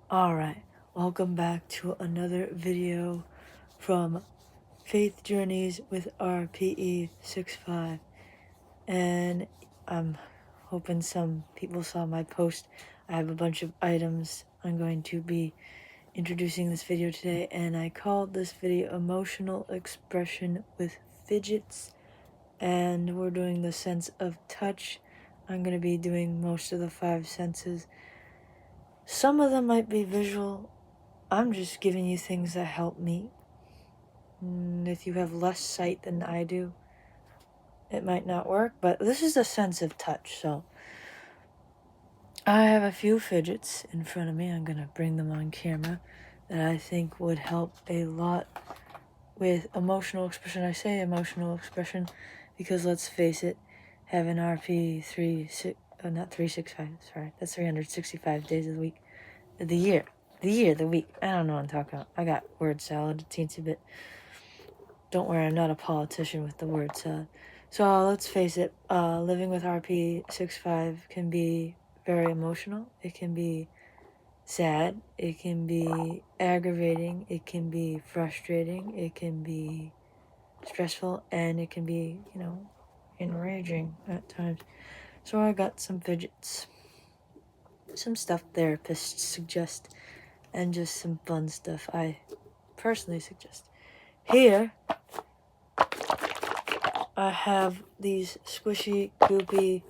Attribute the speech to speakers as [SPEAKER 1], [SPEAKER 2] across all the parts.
[SPEAKER 1] Alright, welcome back to another video from Faith Journeys with RPE65. And I'm hoping some people saw my post. I have a bunch of items I'm going to be introducing this video today, and I called this video Emotional Expression with Fidgets. And we're doing the sense of touch. I'm going to be doing most of the 5 senses. Some of them might be visual. I'm just giving you things that help me. If you have less sight than I do, it might not work, but this is a sense of touch. So I have a few fidgets in front of me. I'm going to bring them on camera that I think would help a lot with emotional expression. I say emotional expression because let's face it, having not 365, sorry, that's 365 days of the week, the year, the week. I don't know what I'm talking about. I got word salad, a teensy bit. Don't worry, I'm not a politician with the word salad. So let's face it, living with RP65 can be very emotional. It can be sad. It can be aggravating. It can be frustrating. It can be stressful. And it can be, enraging at times. So I got some fidgets. Some stuff therapists suggest. And just some fun stuff I personally suggest. Here, I have these squishy, goopy,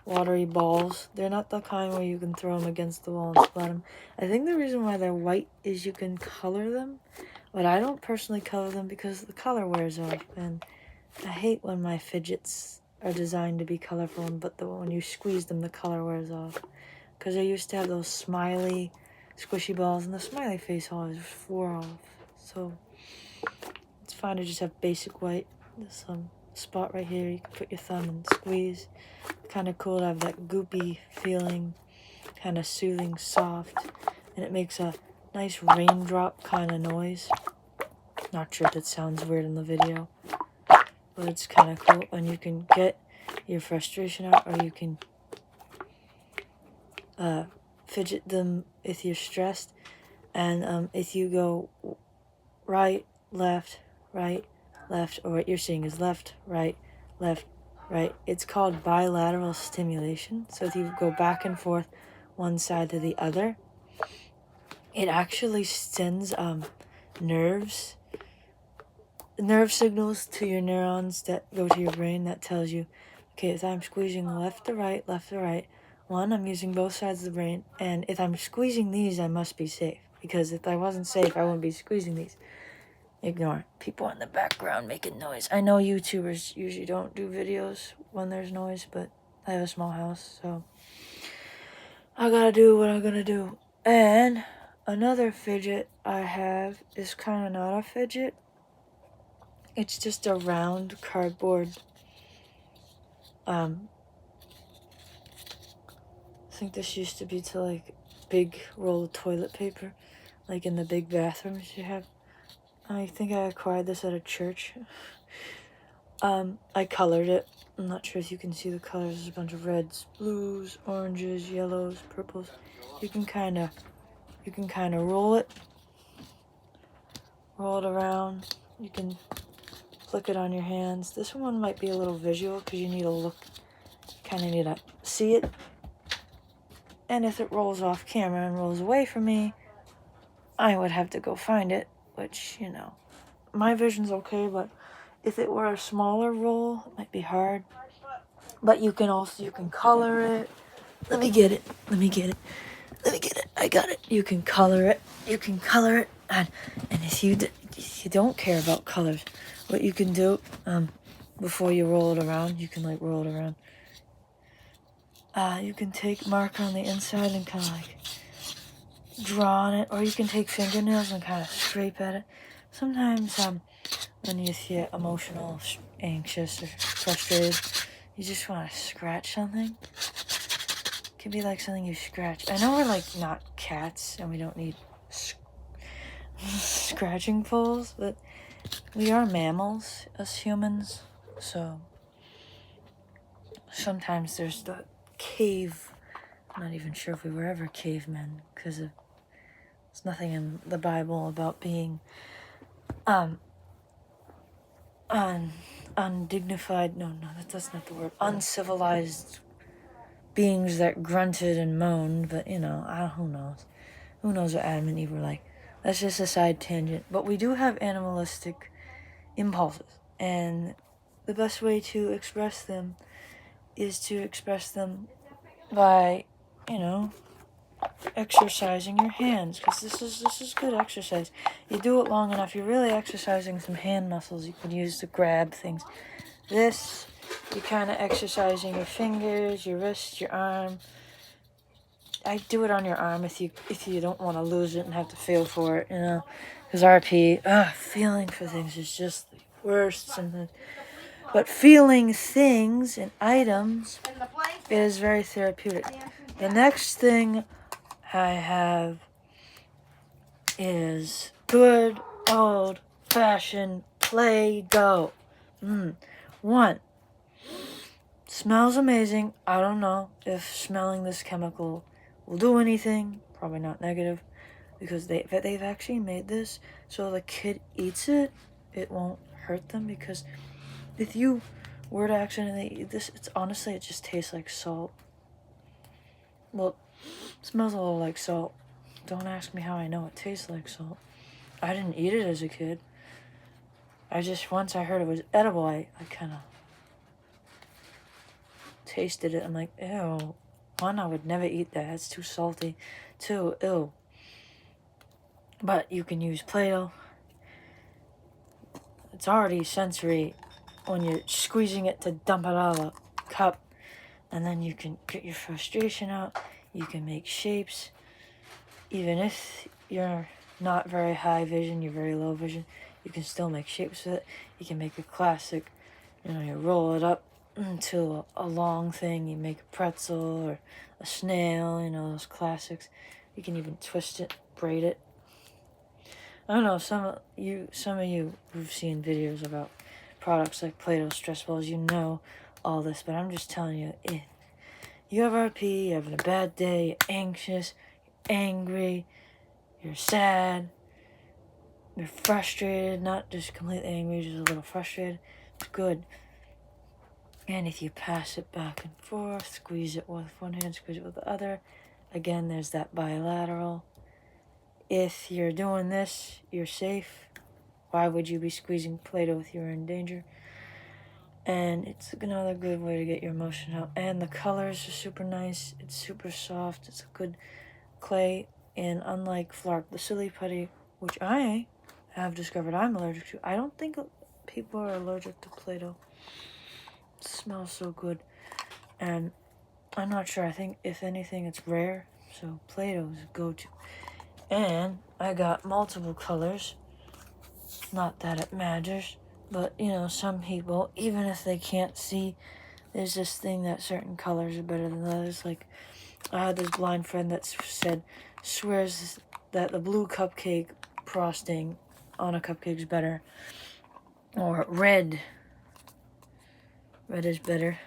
[SPEAKER 1] watery balls. They're not the kind where you can throw them against the wall and splat them. I think the reason why they're white is you can color them, but I don't personally color them because the color wears off, and I hate when my fidgets are designed to be colorful, but when you squeeze them, the color wears off. Because I used to have those smiley, squishy balls, and the smiley face always wore off. So it's fine to just have basic white. There's some spot right here you can put your thumb and squeeze. Kind of cool to have that goopy feeling, kind of soothing, soft, and it makes a nice raindrop kind of noise. Not sure if it sounds weird in the video, but it's kind of cool, and you can get your frustration out, or you can fidget them if you're stressed. And if you go right, left, or what you're seeing is left, right, right. It's called bilateral stimulation. So if you go back and forth one side to the other, it actually sends nerve signals to your neurons that go to your brain that tells you, okay, if I'm squeezing left to right, one, I'm using both sides of the brain, and if I'm squeezing these, I must be safe, because if I wasn't safe, I wouldn't be squeezing these. Ignore people in the background making noise. I know YouTubers usually don't do videos when there's noise, but I have a small house, so I gotta do what I'm gonna do. And another fidget I have is kind of not a fidget. It's just a round cardboard. I think this used to be to like big roll of toilet paper, like in the big bathrooms you have. I think I acquired this at a church. I colored it. I'm not sure if you can see the colors. There's a bunch of reds, blues, oranges, yellows, purples. You can kind of roll it around. You can flick it on your hands. This one might be a little visual because you need to look, kind of need to see it. And if it rolls off camera and rolls away from me, I would have to go find it, which, my vision's okay, but if it were a smaller roll, it might be hard. But you can color it. Let me get it. I got it. You can color it. And if you don't care about colors, what you can do, before you roll it around, you can roll it around. You can take marker on the inside and kind of draw on it, or you can take fingernails and kind of scrape at it. Sometimes, when you get emotional, anxious, or frustrated, you just want to scratch something. It can be like something you scratch. I know we're not cats and we don't need scratching poles, but we are mammals as humans, so sometimes there's the cave. I'm not even sure if we were ever cavemen because of There's nothing in the Bible about being undignified. No, that's not the word. Uncivilized beings that grunted and moaned. But who knows? Who knows what Adam and Eve were like? That's just a side tangent. But we do have animalistic impulses, and the best way to express them is to express them by, exercising your hands, because this is good exercise. You do it long enough, you're really exercising some hand muscles you can use to grab things. This, you're kind of exercising your fingers, your wrist, your arm. I do it on your arm if you don't want to lose it and have to feel for it, because RP, feeling for things is just the worst sometimes. But feeling things and items is very therapeutic. The next thing I have is good old-fashioned Play-Doh. One, smells amazing. I don't know if smelling this chemical will do anything. Probably not negative, because they've actually made this so the kid eats it, it won't hurt them, because if you were to accidentally eat this, it just tastes like salt. Well, it smells a little like salt. Don't ask me how I know it tastes like salt. I didn't eat it as a kid. Once I heard it was edible, I kind of tasted it. I'm like, ew. One, I would never eat that. It's too salty. Two, ew. But you can use Play-Doh. It's already sensory when you're squeezing it to dump it out of a cup. And then you can get your frustration out. You can make shapes. Even if you're not very high vision, you're very low vision, you can still make shapes with it. You can make a classic, you roll it up into a long thing. You make a pretzel or a snail, those classics. You can even twist it, braid it. I don't know, some of you who've seen videos about products like Play-Doh, stress balls, all this, but I'm just telling you, if you have RP, you're having a bad day, you're anxious, you're angry, you're sad, you're frustrated, not just completely angry, just a little frustrated, it's good. And if you pass it back and forth, squeeze it with one hand, squeeze it with the other, again, there's that bilateral. If you're doing this, you're safe. Why would you be squeezing Play-Doh if you're in danger? And it's another good way to get your emotion out. And the colors are super nice. It's super soft. It's a good clay. And unlike Flark, the silly putty, which I have discovered I'm allergic to, I don't think people are allergic to Play-Doh. It smells so good. And I'm not sure. I think, if anything, it's rare. So Play-Doh is a go-to. And I got multiple colors. Not that it matters. But, some people, even if they can't see, there's this thing that certain colors are better than others. Like, I had this blind friend that swears that the blue cupcake frosting on a cupcake is better. Or red. Red is better.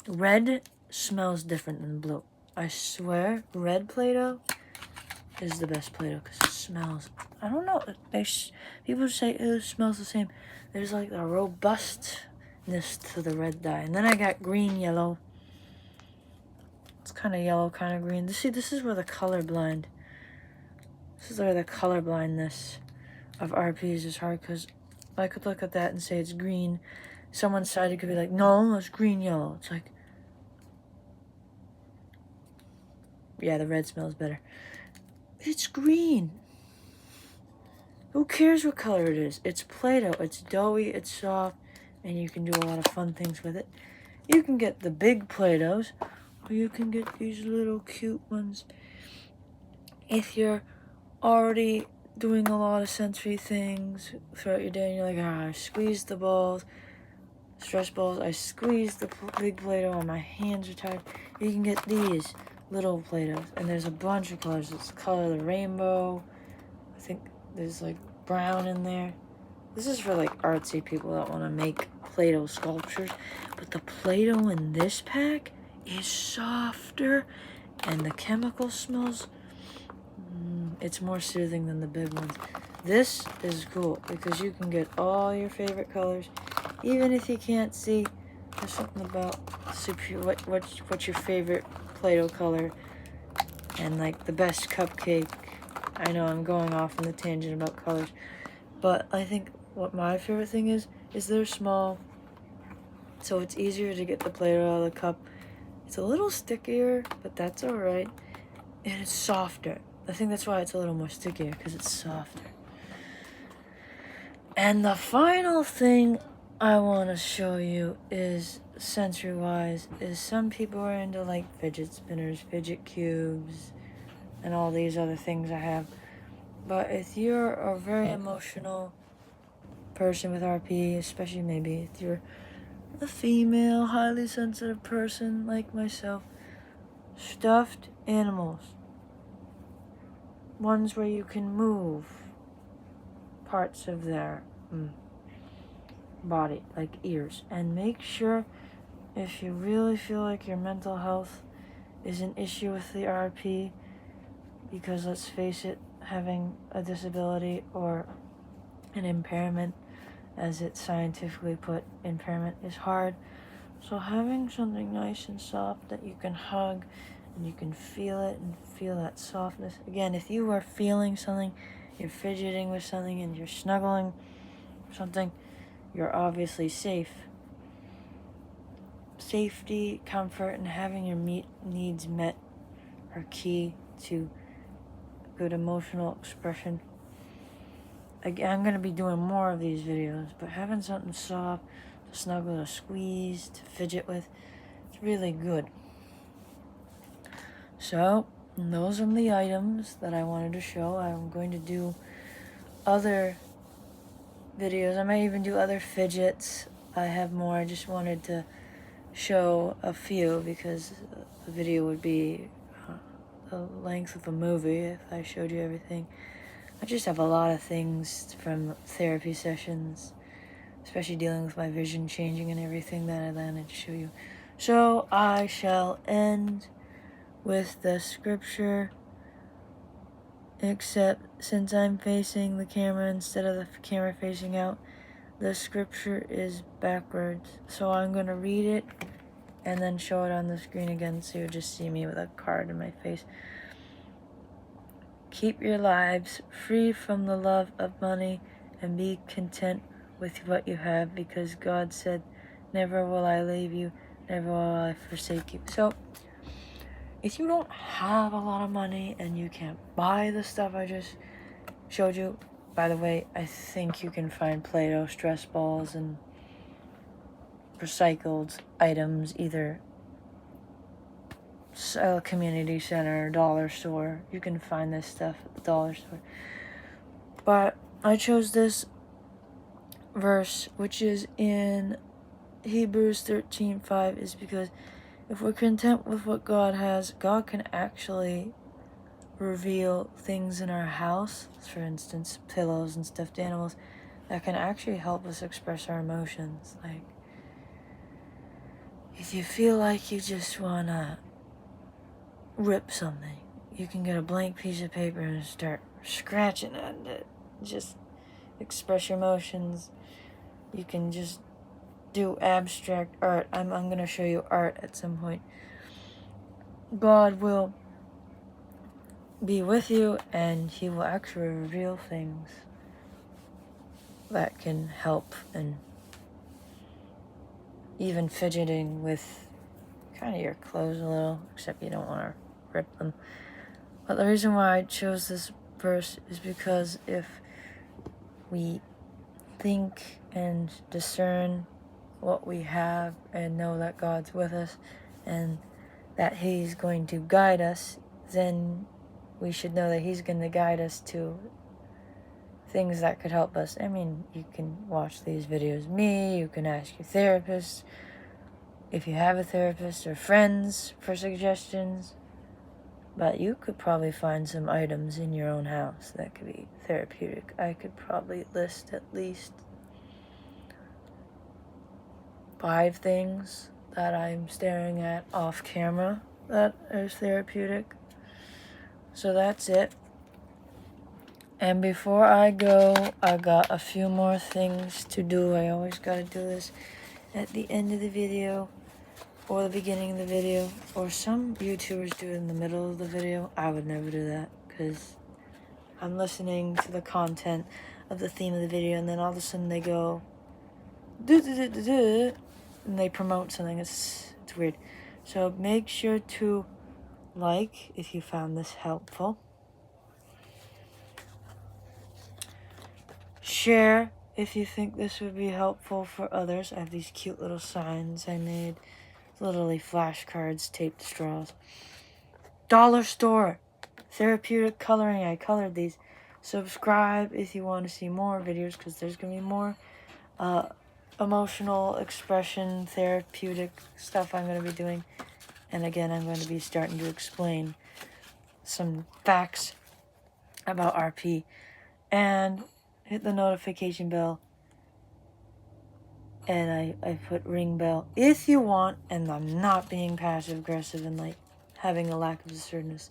[SPEAKER 1] Red smells different than blue. I swear, red Play-Doh is the best Play-Doh because it smells, I don't know, people say it smells the same. There's like a robustness to the red dye. And then I got green yellow. It's kind of yellow, kind of green. See, this is where the colorblindness of RPs is hard, because I could look at that and say it's green. Someone's side could be like, no, it's green yellow. It's like, yeah, the red smells better. It's green. Who cares what color it is? It's Play-Doh. It's doughy, it's soft, and you can do a lot of fun things with it. You can get the big Play-Dohs, or you can get these little cute ones. If you're already doing a lot of sensory things throughout your day, and you're like, I squeeze the balls, stress balls, I squeeze the big Play-Doh, and my hands are tired, you can get these little Play-Dohs, and there's a bunch of colors. It's the color of the rainbow. I think there's like brown in there. This is for like artsy people that want to make Play-Doh sculptures. But the Play-Doh in this pack is softer, and the chemical smells It's more soothing than the big ones. This is cool because you can get all your favorite colors, even if you can't see. There's something about what's your favorite Play-Doh color, and like the best cupcake. I know I'm going off on the tangent about colors, but I think what my favorite thing is they're small, so it's easier to get the Play-Doh out of the cup. It's a little stickier, but that's alright, and it's softer. I think that's why it's a little more stickier, because it's softer. And the final thing I want to show you is, sensory-wise, is some people are into like fidget spinners, fidget cubes, and all these other things I have. But if you're a very emotional person with RP, especially maybe if you're a female, highly sensitive person like myself, stuffed animals, ones where you can move parts of their body, like ears, and make sure, if you really feel like your mental health is an issue with the RP, because let's face it, having a disability or an impairment, as it's scientifically put, impairment is hard. So having something nice and soft that you can hug and you can feel it and feel that softness. Again, if you are feeling something, you're fidgeting with something and you're snuggling something, you're obviously safe. Safety, comfort, and having your needs met are key to good emotional expression. Again, I'm going to be doing more of these videos, but having something soft to snuggle, to squeeze, to fidget with, it's really good. So, those are the items that I wanted to show. I'm going to do other videos. I might even do other fidgets. I have more. I just wanted to show a few because the video would be the length of a movie if I showed you everything. I just have a lot of things from therapy sessions, especially dealing with my vision changing and everything, that I wanted to show you. So I shall end with the scripture, except since I'm facing the camera instead of the camera facing out, the scripture is backwards. So I'm going to read it and then show it on the screen again, so you'll just see me with a card in my face. Keep your lives free from the love of money and be content with what you have, because God said, never will I leave you, never will I forsake you. So, if you don't have a lot of money and you can't buy the stuff I just showed you, by the way, I think you can find Play-Doh stress balls and recycled items, either a community center, dollar store. You can find this stuff at the dollar store. But I chose this verse, which is in Hebrews 13:5, is because if we're content with what God has, God can actually reveal things in our house, for instance, pillows and stuffed animals, that can actually help us express our emotions. Like, if you feel like you just wanna rip something, you can get a blank piece of paper and start scratching at it. Just express your emotions. You can just do abstract art. I'm gonna show you art at some point. God will be with you, and he will actually reveal things that can help. And even fidgeting with kind of your clothes a little, except you don't want to rip them. But the reason why I chose this verse is because if we think and discern what we have and know that God's with us and that he's going to guide us, then we should know that he's going to guide us to things that could help us. I mean, you can watch these videos, you can ask your therapist, if you have a therapist, or friends for suggestions. But you could probably find some items in your own house that could be therapeutic. I could probably list at least 5 things that I'm staring at off camera that are therapeutic. So that's it. And before I go, I got a few more things to do. I always gotta do this at the end of the video, or the beginning of the video, or some YouTubers do it in the middle of the video. I would never do that, because I'm listening to the content of the theme of the video, and then all of a sudden they go, and they promote something. It's weird. So make sure to like if you found this helpful. Share if you think this would be helpful for others. I have these cute little signs I made. Literally flashcards taped to straws. Dollar store. Therapeutic coloring. I colored these. Subscribe if you want to see more videos, because there's going to be more emotional expression, therapeutic stuff I'm going to be doing. And again, I'm going to be starting to explain some facts about RP. And hit the notification bell. And I put ring bell if you want, and I'm not being passive aggressive and like having a lack of assertiveness.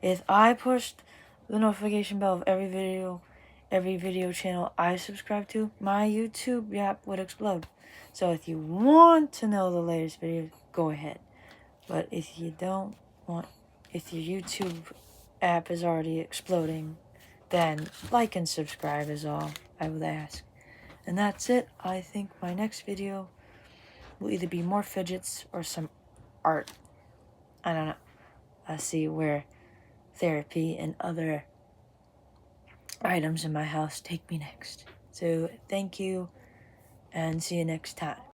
[SPEAKER 1] If I pushed the notification bell of every video channel I subscribe to, my YouTube app would explode. So if you want to know the latest videos, go ahead. But if you don't want, if your YouTube app is already exploding, then like and subscribe is all I would ask. And that's it. I think my next video will either be more fidgets or some art. I don't know. I'll see where therapy and other items in my house take me next. So thank you, and see you next time.